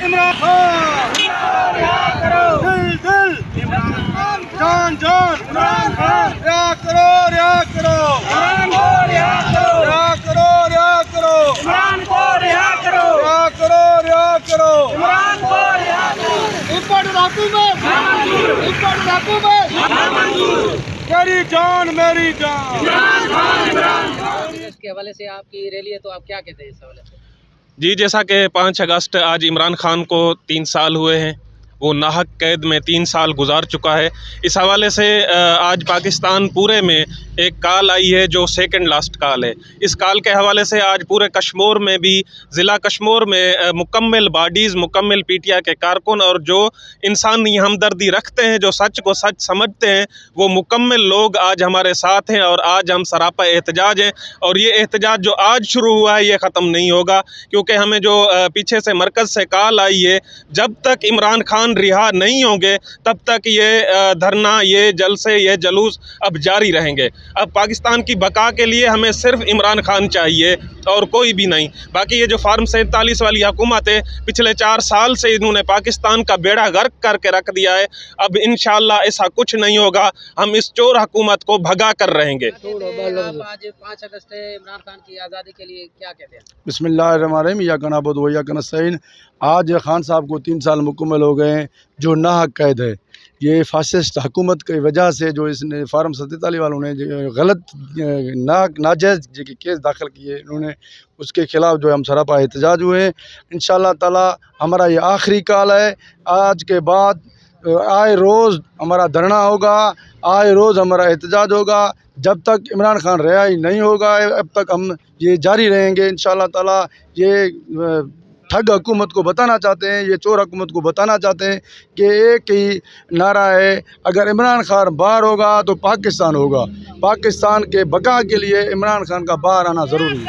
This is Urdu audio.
عمران خان دل دل جان جان عمران خان ریا کرو ریا کرو عمران کو ریا کرو ریا کرو ریا کرو عمران کو ریا کرو ریا کرو ریا کرو عمران کو ریا کرو امپورٹڈ حکومت امپورٹڈ حکومت میری جان میری جان عمران خان عمران خان۔ اس کے حوالے سے آپ کی ریلی ہے تو آپ کیا کہتے ہیں اس حوالے سے؟ جی، جیسا کہ 5 اگست آج عمران خان کو 3 سال ہوئے ہیں، وہ ناحق قید میں 3 سال گزار چکا ہے۔ اس حوالے سے آج پاکستان پورے میں ایک کال آئی ہے جو سیکنڈ لاسٹ کال ہے۔ اس کال کے حوالے سے آج پورے کشمور میں بھی، ضلع کشمور میں مکمل باڈیز، مکمل پی ٹی آئی کے کارکن اور جو انسانی ہمدردی رکھتے ہیں، جو سچ کو سچ سمجھتے ہیں، وہ مکمل لوگ آج ہمارے ساتھ ہیں اور آج ہم سراپا احتجاج ہیں۔ اور یہ احتجاج جو آج شروع ہوا ہے یہ ختم نہیں ہوگا، کیونکہ ہمیں جو پیچھے سے مرکز سے کال آئی ہے، جب تک عمران خان رہا نہیں ہوں گے تب تک یہ دھرنا، یہ جلسے، یہ جلوس اب جاری رہیں گے۔ اب پاکستان کی بقا کے لیے ہمیں صرف عمران خان چاہیے اور کوئی بھی نہیں۔ باقی یہ جو فارم 47 والی حکومت ہے، پچھلے 4 سال سے انہوں نے پاکستان کا بیڑا غرق کر کے رکھ دیا ہے۔ اب انشاءاللہ ایسا کچھ نہیں ہوگا، ہم اس چور حکومت کو بھگا کر رہیں گے۔ آپ آج 5 اگست عمران خان کی آزادی کے لیے کیا کہتے ہیں؟ بسم اللہ الرحمن الرحیم، ایاک نعبد و ایاک نستعین۔ آج خان صاحب کو 3 سال مکمل ہو گئے ہیں جو ناحق قید ہے۔ یہ فاسسٹ حکومت کی وجہ سے جو اس نے فارم 47 والوں نے جو غلط ناجائز کیس داخل کیے، انہوں نے اس کے خلاف جو ہم سراپا احتجاج ہوئے ہیں۔ انشاءاللہ تعالی ہمارا یہ آخری کال ہے۔ آج کے بعد آئے روز ہمارا دھرنا ہوگا، آئے روز ہمارا احتجاج ہوگا۔ جب تک عمران خان رہائی نہیں ہوگا اب تک ہم یہ جاری رہیں گے انشاءاللہ تعالی۔ یہ ٹھگ حکومت کو بتانا چاہتے ہیں، یہ چور حکومت کو بتانا چاہتے ہیں کہ ایک ہی نعرہ ہے، اگر عمران خان باہر ہوگا تو پاکستان ہوگا۔ پاکستان کے بقا کے لیے عمران خان کا باہر آنا ضروری ہے۔